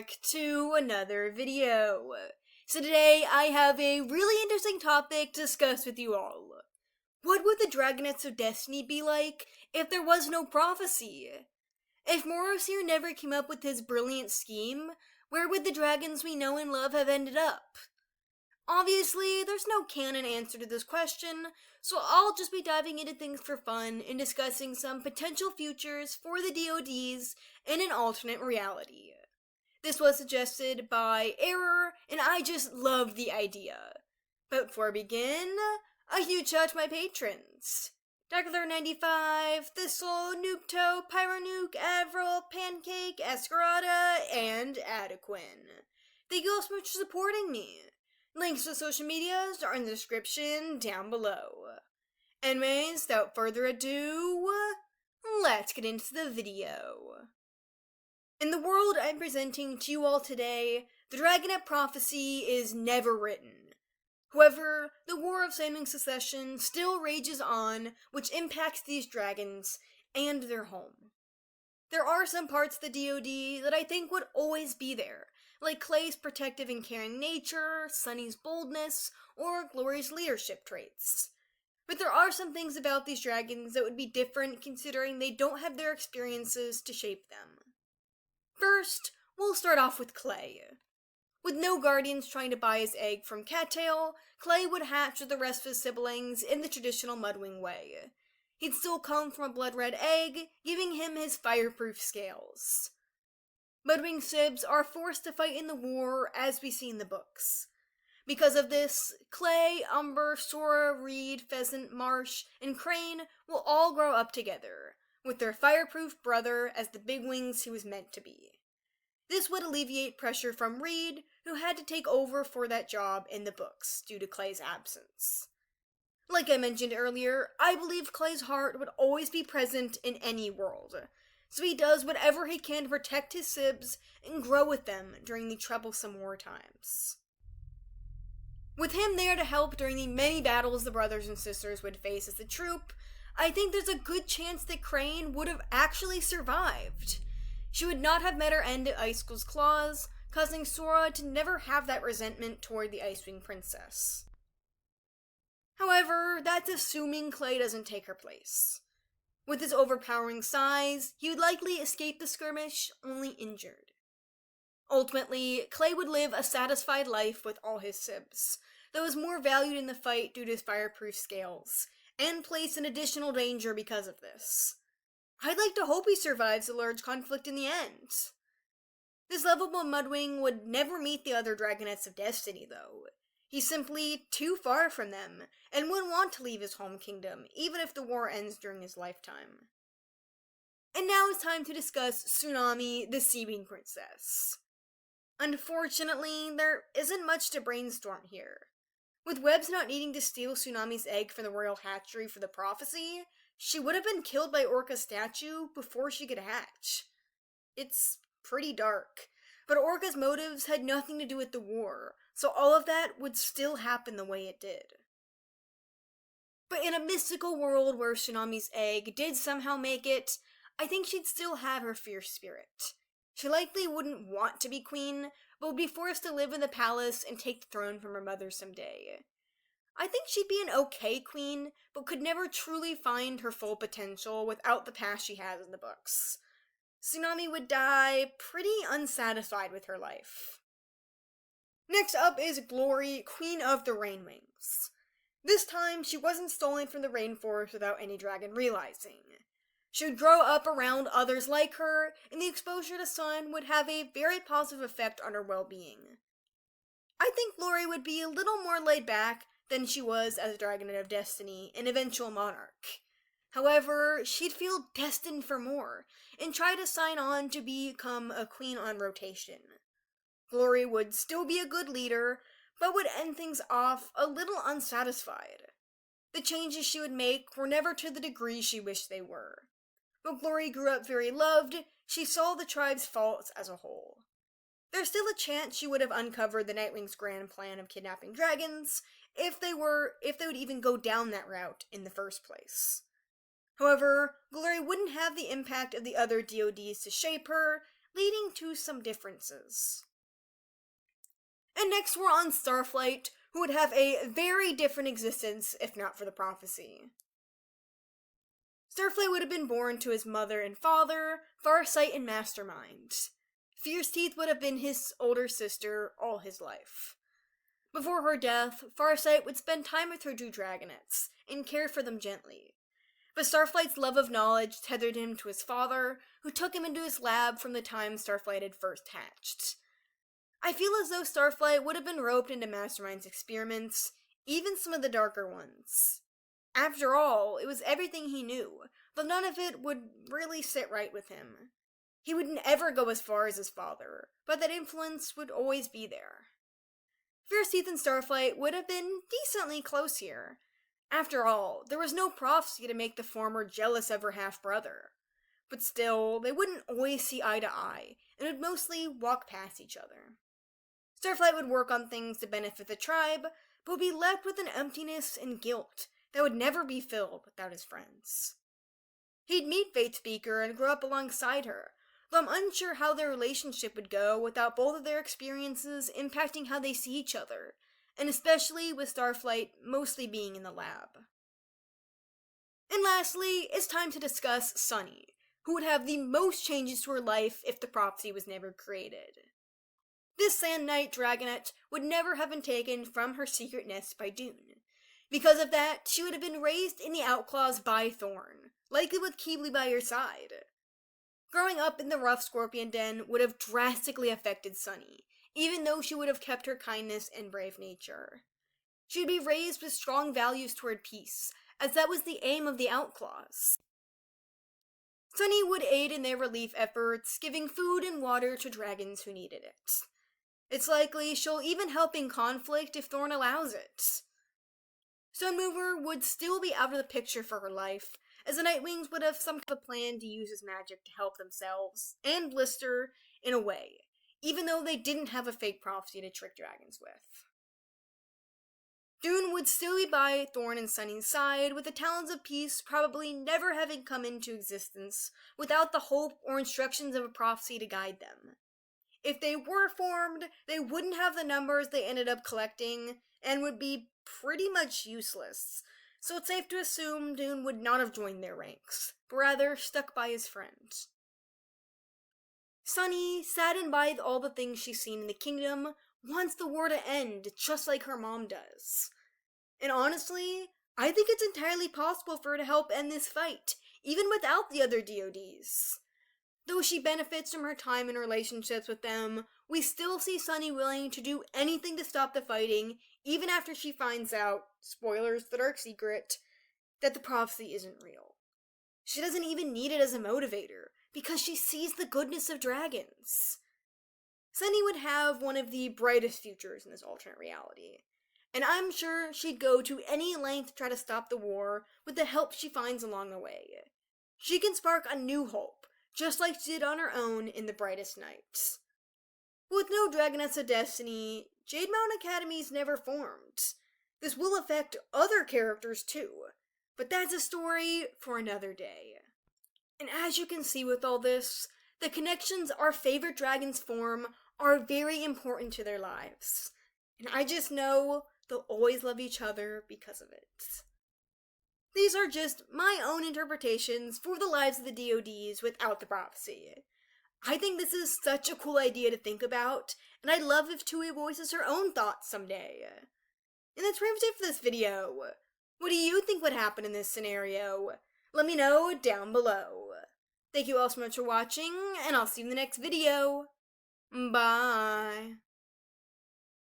back to another video. So today I have a really interesting topic to discuss with you all. What would the Dragonets of Destiny be like if there was no prophecy? If Morrowseer never came up with his brilliant scheme, where would the dragons we know and love have ended up? Obviously, there's no canon answer to this question, so I'll just be diving into things for fun and discussing some potential futures for the DoDs in an alternate reality. This was suggested by Error, and I just love the idea. But before I begin, a huge shout out to my patrons. Darkler95, Thistle, Noopto, Pyronuke, Avril, Pancake, Escarada, and Adequin. Thank you all so much for supporting me. Links to social medias are in the description down below. Anyways, without further ado, let's get into the video. In the world I'm presenting to you all today, the Dragonet prophecy is never written. However, the War of Seeming Secession still rages on, which impacts these dragons and their home. There are some parts of the DoD that I think would always be there, like Clay's protective and caring nature, Sunny's boldness, or Glory's leadership traits. But there are some things about these dragons that would be different considering they don't have their experiences to shape them. First, we'll start off with Clay. With no guardians trying to buy his egg from Cattail, Clay would hatch with the rest of his siblings in the traditional Mudwing way. He'd still come from a blood-red egg, giving him his fireproof scales. Mudwing Sibs are forced to fight in the war as we see in the books. Because of this, Clay, Umber, Sora, Reed, Pheasant, Marsh, and Crane will all grow up together, with their fireproof brother as the big wings he was meant to be. This would alleviate pressure from Reed, who had to take over for that job in the books due to Clay's absence. Like I mentioned earlier, I believe Clay's heart would always be present in any world, so he does whatever he can to protect his Sibs and grow with them during the troublesome war times. With him there to help during the many battles the brothers and sisters would face as a troop, I think there's a good chance that Crane would have actually survived. She would not have met her end at Icicle's claws, causing Sora to never have that resentment toward the Icewing Princess. However, that's assuming Clay doesn't take her place. With his overpowering size, he would likely escape the skirmish only injured. Ultimately, Clay would live a satisfied life with all his Sibs, though was more valued in the fight due to his fireproof scales, and placed in additional danger because of this. I'd like to hope he survives the large conflict in the end. This lovable Mudwing would never meet the other Dragonets of Destiny, though. He's simply too far from them, and wouldn't want to leave his home kingdom, even if the war ends during his lifetime. And now it's time to discuss Tsunami, the Seaweed Princess. Unfortunately, there isn't much to brainstorm here. With Webs not needing to steal Tsunami's egg from the royal hatchery for the prophecy, she would have been killed by Orca's statue before she could hatch. It's pretty dark, but Orca's motives had nothing to do with the war, so all of that would still happen the way it did. But in a mystical world where Tsunami's egg did somehow make it, I think she'd still have her fierce spirit. She likely wouldn't want to be queen, but would be forced to live in the palace and take the throne from her mother someday. I think she'd be an okay queen, but could never truly find her full potential without the past she has in the books. Tsunami would die pretty unsatisfied with her life. Next up is Glory, Queen of the Rainwings. This time, she wasn't stolen from the rainforest without any dragon realizing. She would grow up around others like her, and the exposure to sun would have a very positive effect on her well-being. I think Glory would be a little more laid back than she was as a Dragonet of Destiny, an eventual monarch. However, she'd feel destined for more, and try to sign on to become a queen on rotation. Glory would still be a good leader, but would end things off a little unsatisfied. The changes she would make were never to the degree she wished they were. While Glory grew up very loved, she saw the tribe's faults as a whole. There's still a chance she would have uncovered the Nightwing's grand plan of kidnapping dragons, if they would even go down that route in the first place. However, Glory wouldn't have the impact of the other DoDs to shape her, leading to some differences. And next we're on Starflight, who would have a very different existence if not for the prophecy. Starflight would have been born to his mother and father, Farsight and Mastermind. Fierce Teeth would have been his older sister all his life. Before her death, Farsight would spend time with her two Dragonets and care for them gently. But Starflight's love of knowledge tethered him to his father, who took him into his lab from the time Starflight had first hatched. I feel as though Starflight would have been roped into Mastermind's experiments, even some of the darker ones. After all, it was everything he knew, but none of it would really sit right with him. He wouldn't ever go as far as his father, but that influence would always be there. Fierce Teeth and Starflight would have been decently close here. After all, there was no prophecy to make the former jealous of her half-brother. But still, they wouldn't always see eye to eye, and would mostly walk past each other. Starflight would work on things to benefit the tribe, but would be left with an emptiness and guilt that would never be filled without his friends. He'd meet Fate Speaker and grow up alongside her, though I'm unsure how their relationship would go without both of their experiences impacting how they see each other, and especially with Starflight mostly being in the lab. And lastly, it's time to discuss Sunny, who would have the most changes to her life if the prophecy was never created. This Sand Knight Dragonet would never have been taken from her secret nest by Dune. Because of that, she would have been raised in the Outclaws by Thorn, likely with 𝙒𝙤𝙬𝙁 by her side. Growing up in the rough Scorpion Den would have drastically affected Sunny, even though she would have kept her kindness and brave nature. She would be raised with strong values toward peace, as that was the aim of the Outclaws. Sunny would aid in their relief efforts, giving food and water to dragons who needed it. It's likely she'll even help in conflict if Thorn allows it. Stonemover would still be out of the picture for her life, as the Nightwings would have some kind of plan to use his magic to help themselves, and Blister, in a way, even though they didn't have a fake prophecy to trick dragons with. Dune would still be by Thorn and Sunny's side, with the Talons of Peace probably never having come into existence without the hope or instructions of a prophecy to guide them. If they were formed, they wouldn't have the numbers they ended up collecting, and would be pretty much useless, so it's safe to assume Dune would not have joined their ranks, but rather stuck by his friends. Sunny, saddened by all the things she's seen in the kingdom, wants the war to end, just like her mom does. And honestly, I think it's entirely possible for her to help end this fight, even without the other DoDs. Though she benefits from her time and relationships with them, we still see Sunny willing to do anything to stop the fighting, even after she finds out, spoilers, the dark secret, that the prophecy isn't real. She doesn't even need it as a motivator, because she sees the goodness of dragons. Sunny would have one of the brightest futures in this alternate reality, and I'm sure she'd go to any length to try to stop the war with the help she finds along the way. She can spark a new hope, just like she did on her own in the Brightest Nights. With no Dragonets of Destiny, Jade Mountain Academy's never formed. This will affect other characters too, but that's a story for another day. And as you can see with all this, the connections our favorite dragons form are very important to their lives. And I just know they'll always love each other because of it. These are just my own interpretations for the lives of the DoDs without the prophecy. I think this is such a cool idea to think about, and I'd love if Tui voices her own thoughts someday. And that's pretty much it for this video. What do you think would happen in this scenario? Let me know down below. Thank you all so much for watching, and I'll see you in the next video. Bye.